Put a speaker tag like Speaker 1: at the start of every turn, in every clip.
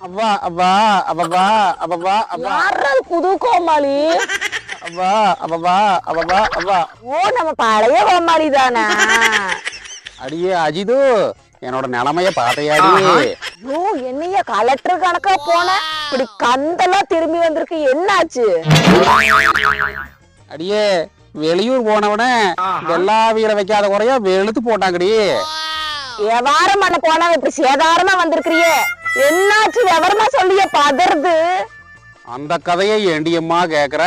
Speaker 1: அவ்வா அவ்வா அவ்வா அவ்வா அவ்வா
Speaker 2: யாராவது புது கோமாளி?
Speaker 1: அவ்வா அவ்வா அவ்வா அவ்வா.
Speaker 2: ஓ, நம்ம பழைய கோமாளி தானா?
Speaker 1: அடியே அஜிது, என்னோட நிலைமைய பாத்தையாடி.
Speaker 2: ஐயோ, என்னைய கலெக்டர் கணக்கா போன இப்படி கந்தெல்லாம் திரும்பி வந்திருக்கு, என்னாச்சு?
Speaker 1: அடியே, வெளியூர் போனவன வெள்ளா வீர வைக்காத குறையா வெளுத்து போட்டாங்கடி.
Speaker 2: வியாபாரம் பண்ண போனா இப்படி சேதாரமா வந்திருக்கிறியே, என்னாச்சு? விவரமா சொல்லிய பதறது.
Speaker 1: அந்த கதையை ஏண்டியம்மா கேக்குற?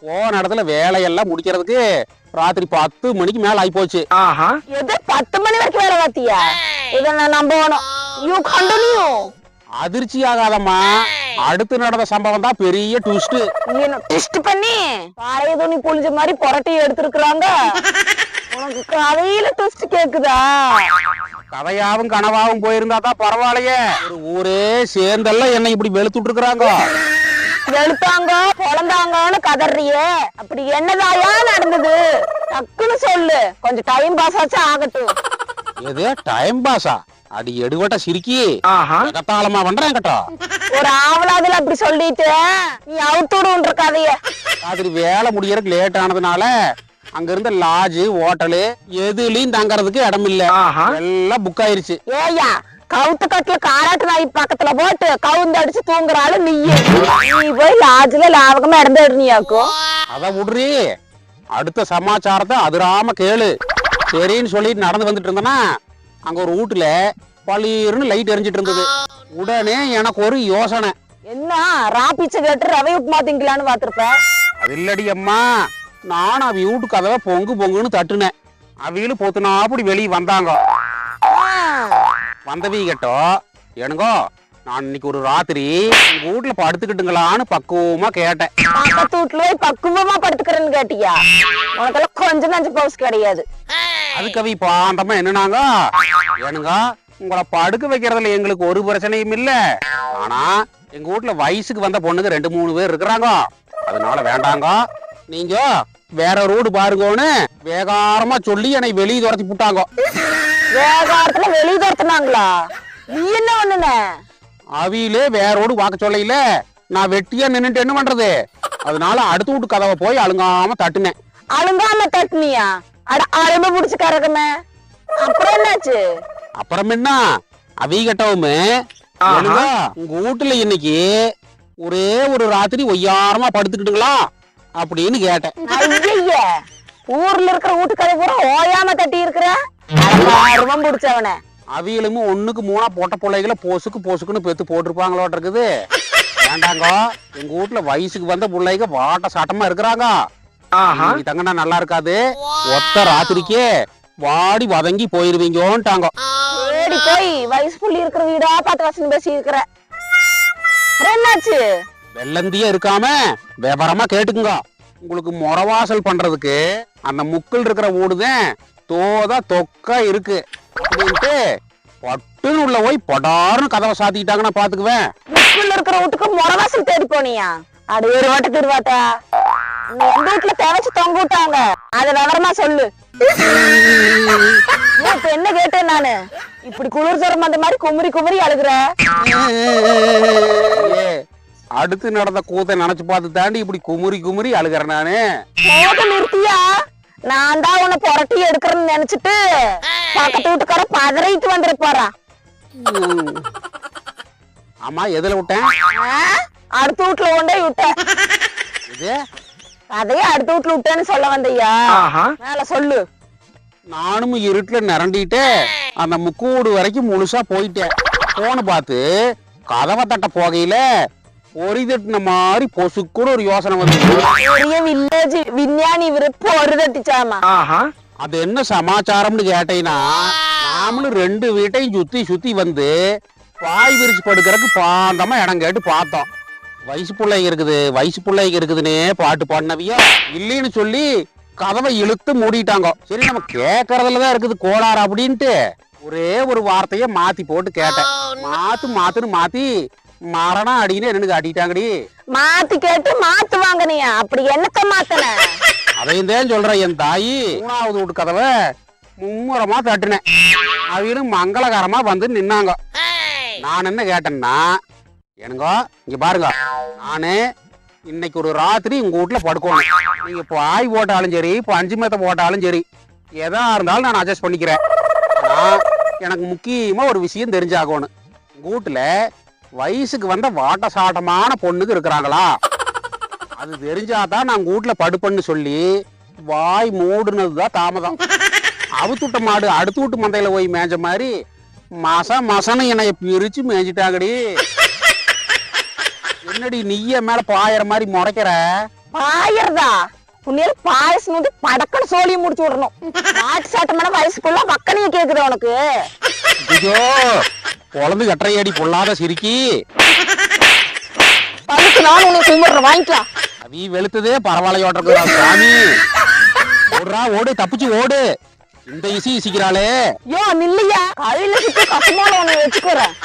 Speaker 1: போன இடத்துல வேலையெல்லாம் முடிக்கிறதுக்கு ராத்திரி 10 மணிக்கு மேல ஆகி போச்சு.
Speaker 2: எது 10 மணி வரைக்கும் வேலை பார்த்தியா? இத நான் நம்பணும். You continue.
Speaker 1: அதிர்ச்சி ஆகாதம்மா, அடுத்து நடந்த சம்பவம் தான் பெரிய ட்விஸ்ட்.
Speaker 2: என்ன ட்விஸ்ட் பண்ணி பழைய துணி புளிஞ்ச மாதிரி புரட்டி எடுத்துருக்காங்க? உனக்கு கதையில ட்விஸ்ட் கேக்குதா?
Speaker 1: கதையாவும் கனவாவும் போயிருந்தா தான் பரவாயில்லையே. ஒரு ஊரே சேர்ந்தெல்லாம் என்ன இப்படி வெளுத்துட்டு இருக்கிறாங்க.
Speaker 2: வெளுத்தாங்க பொழந்தாங்கன்னு கதறியே, அப்படி என்னதாயா நடந்தது? டக்குன்னு சொல்லு, கொஞ்சம் டைம் பாஸ் ஆச்சு ஆகட்டும்.
Speaker 1: எது டைம் பாஸா? அடி எடுவட்ட சிரிக்கி கத்தாளமா பண்றேன் கட்டா.
Speaker 2: ஒரு ஆவலாதுல அப்படி சொல்லிட்டு நீ அவுத்துடுன்ற கதைய.
Speaker 1: ராத்திரி வேலை முடியறதுக்கு லேட் ஆனதுனால அங்க இருந்த லாட்ஜ் ஹோட்டலு எதுலயும் தங்கறதுக்கு இடம் இல்ல, எல்லாம் புக் ஆயிருச்சு.
Speaker 2: ஏயா, கவுத்து கட்டுல காராட்டு நாய் பக்கத்துல போட்டு கவுந்து அடிச்சு தூங்குறாள் நீயே. நீ போய் லாட்ஜ்ல லாபகமா இடந்துடுனியாக்கும்.
Speaker 1: அத விடுறி, அடுத்த சமாச்சாரத்தை அதிராம கேளு. சரின்னு சொல்லிட்டு நடந்து வந்துட்டு இருந்தனா அங்க ஒரு வீட்டுல பளீர்னு லைட் எரிஞ்சிட்டு இருந்தது. உடனே எனக்கு ஒரு யோசனை.
Speaker 2: என்ன ராப்பிச்ச கேட்டு ரவை உப்புமா திங்கலான்னு பாத்திருப்ப?
Speaker 1: அது இல்லடி அம்மா, நானும் அவ வீட்டு கதவை பொங்கு பொங்குன்னு தட்டுனேன். அவிகளும் பொத்துனா அப்படி வெளியே வந்தாங்க. வந்தவி கேட்டோ, எனங்கோ நான் இன்னைக்கு ஒரு ராத்திரி உங்க வீட்டுல படுத்துக்கிட்டுங்களான்னு பக்குவமா கேட்டேன்.
Speaker 2: பக்கத்து வீட்டுல போய் பக்குவமா படுத்துக்கிறேன்னு கேட்டியா? உனக்கெல்லாம் கொஞ்சம் நஞ்சு பவுஸ் கிடையாது.
Speaker 1: அதுக்கு அவி பாண்டமா என்னன்னாங்க, ஏனுங்க உங்களை படுக்க வைக்கிறதுல எங்களுக்கு ஒரு பிரச்சனையும் இல்ல, ஆனா எங்க வீட்டுல வயசுக்கு வந்த பொண்ணுக்கு 2-3 பேர் இருக்கிறாங்க, அதனால வேண்டாங்க, நீங்க வேற ரோடு பாருங்கன்னு வேகாரமா சொல்லி என்னை வெளியே துரத்தி புட்டாங்க.
Speaker 2: வேகாரத்துல வெளியே துரத்துனாங்களா? நீ என்ன பண்ணுன?
Speaker 1: அவியிலே வேற ரோடு பார்க்க சொல்ல, நான் வெட்டியா நின்னுட்டு என்ன பண்றது? அதனால அடுத்த வீட்டு கதவை போய் அழுங்காம தட்டுனேன்.
Speaker 2: அழுங்காம தட்டுனியா? அட அழும்ப புடிச்சு கறக்குமே. அப்புறம் என்னாச்சு?
Speaker 1: அப்புறம் என்ன, அவி கட்டவுமே உங்க வீட்டுல இன்னைக்கு ஒரே ஒரு ராத்திரி ஒய்யாரமா படுத்துக்கிட்டுங்களா அப்படின்னு கேட்டேன்.
Speaker 2: ஐய, ஊர்ல இருக்கிற வீட்டுக்கதை பூரா ஓயாம தட்டி இருக்கிற ஆர்வம் பிடிச்சவன.
Speaker 1: அவியலுமே 1க்கு 3 பொட்ட பிள்ளைகளை போசுக்கு போசுக்குன்னு பெத்து போட்டிருப்பாங்களோட்டு இருக்குது. வேண்டாங்க, எங்க வீட்டுல வயசுக்கு வந்த பிள்ளைங்க வாட்ட சாட்டமா இருக்கிறாங்க. தங்கன்னா நல்லா இருக்காது, ஒத்த ராத்திரிக்கே வாடி வதங்கி போயிருவீங்கோன்ட்டாங்க.
Speaker 2: ஏடி போய் வயசு புள்ளி இருக்கிற வீடா பார்த்து வசனம் பேசி இருக்கிற. என்னாச்சு?
Speaker 1: வெள்ளந்தியா இருக்காம விவரமா கேட்டுக்குங்க. உங்களுக்கு முறவாசல் பண்றதுக்கு அந்த முக்கில் இருக்கிற வீடுதான் தோதா தொக்கா இருக்கு அப்படின்ட்டு பட்டுன்னு உள்ள போய் படாருன்னு கதவை சாத்திக்கிட்டாங்கன்னா பாத்துக்குவேன்.
Speaker 2: முக்கில் இருக்கிற வீட்டுக்கு முறவாசல் தேடி போனியா? அது ஒரு வாட்ட திருவாட்டா? எந்த வீட்டுல தேவச்சு தொங்க விட்டாங்க, அத விவரமா சொல்லு. இப்ப என்ன கேட்டேன் நானு? இப்படி குளிர் ஜரம் அந்த மாதிரி குமரி குமரி அழுகுற.
Speaker 1: அடுத்து நடந்த கூத்தை நினைச்சு பார்த்து தாண்டி இப்படி குமுறி குமுறி அழுகிறேன் நானு.
Speaker 2: நிறுத்தியா? நான் தான் உன்னை புரட்டி எடுக்கிறேன்னு நினைச்சிட்டு பக்கத்து வீட்டுக்கார பதறிட்டு வந்துட போறா.
Speaker 1: ஆமா, எதுல விட்டேன்?
Speaker 2: அடுத்த வீட்டுல கொண்டே விட்டேன்.
Speaker 1: இது
Speaker 2: கதையை அடுத்த வீட்டுல விட்டேன்னு சொல்ல வந்தையா? மேல சொல்லு.
Speaker 1: நானும் இருட்டுல நிரண்டிட்டு அந்த முக்கூடு வரைக்கும் முழுசா போயிட்டேன். போன பார்த்து கதவை தட்ட போகையில பொறி தட்டின மாதிரி பொசுக்கூட ஒரு யோசனை வந்து,
Speaker 2: பெரிய வில்லேஜ் விஞ்ஞானி விருப்ப ஒரு தட்டிச்சாமா.
Speaker 1: அது என்ன சமாச்சாரம்னு கேட்டீங்கன்னா, நாமளும் 2 வீட்டையும் சுத்தி சுத்தி வந்து பாய் விரிச்சு படுக்கிறதுக்கு பாந்தமா இடம் கேட்டு பார்த்தோம். வயசு பிள்ளைங்க இருக்குது, வயசு பிள்ளைங்க இருக்குதுன்னு பாட்டு பாடினவியா இல்லைன்னு சொல்லி கதவை இழுத்து மூடிட்டாங்க. சரி, நம்ம கேட்கறதுலதான் இருக்குது கோளாறு அப்படின்ட்டு ஒரே ஒரு வார்த்தைய மாத்தி போட்டு கேட்டேன். மாத்துன்னு மாத்தி மரணம் அடின்னு என்னன்னு காட்டிட்டாங்கடி.
Speaker 2: மாத்தி கேட்டு மாத்து வாங்கினியா? அப்படி என்னத்த மாத்தன?
Speaker 1: அதையும் தான் சொல்றேன். என் தாயி 3வது வீட்டு கதவை மும்முரமா தட்டுனேன். அவங்களும் மங்களகரமா வந்து நின்னாங்க. நான் என்ன கேட்டேன்னா, எனங்க இங்க பாருங்க, நானு இன்னைக்கு ஒரு ராத்திரி உங்க வீட்டுல படுக்கணும். நீங்க இப்போ ஆய் போட்டாலும் சரி, இப்போ 5 மேத்த போட்டாலும் சரி, எதா இருந்தாலும் நான் அட்ஜஸ்ட் பண்ணிக்கிறேன். ஆனா எனக்கு முக்கியமா ஒரு விஷயம் தெரிஞ்சாகணும். உங்க வீட்டுல வயசுக்கு வந்த வாட்ட சாட்டமான பொண்ணுக்கு இருக்கிறாங்களா? அது தெரிஞ்சாதான் நான் உங்க வீட்டுல படுப்பேன்னு சொல்லி வாய் மூடுனதுதான் தாமதம். அவுத்துட்ட மாடு அடுத்து வீட்டு மந்தையில போய் மேய்ஞ்ச மாதிரி மசன்னு என்னைய பிரிச்சு மேய்ஞ்சிட்டாங்கடி. என்னடி நீய மேல பாயற மாதிரி முறைக்கிற?
Speaker 2: பாயறதா? உன்னையில பாயசம் வந்து படக்கன்னு சோழியை முடிச்சு விடணும். நாட்டு சாட்டமான வயசுக்குள்ள மக்களையே கேக்குது உனக்கு.
Speaker 1: ஐயோ, குழந்தை கட்டுறையடி பொல்லாத சிரிக்கி.
Speaker 2: பழுத்து நானும் உன்னை கும்பிடுறேன், வாங்கிக்கலாம்.
Speaker 1: அவி வெளுத்ததே பரவாயில்லையோட்டிருக்கா சாமி. ஓடுறா ஓடு, தப்பிச்சு ஓடு. இந்த இசிக்கிறாளே.
Speaker 2: ஐயோ நில்லையா, கையில சுத்தி கசமால உன்னை வச்சுக்கிறேன்.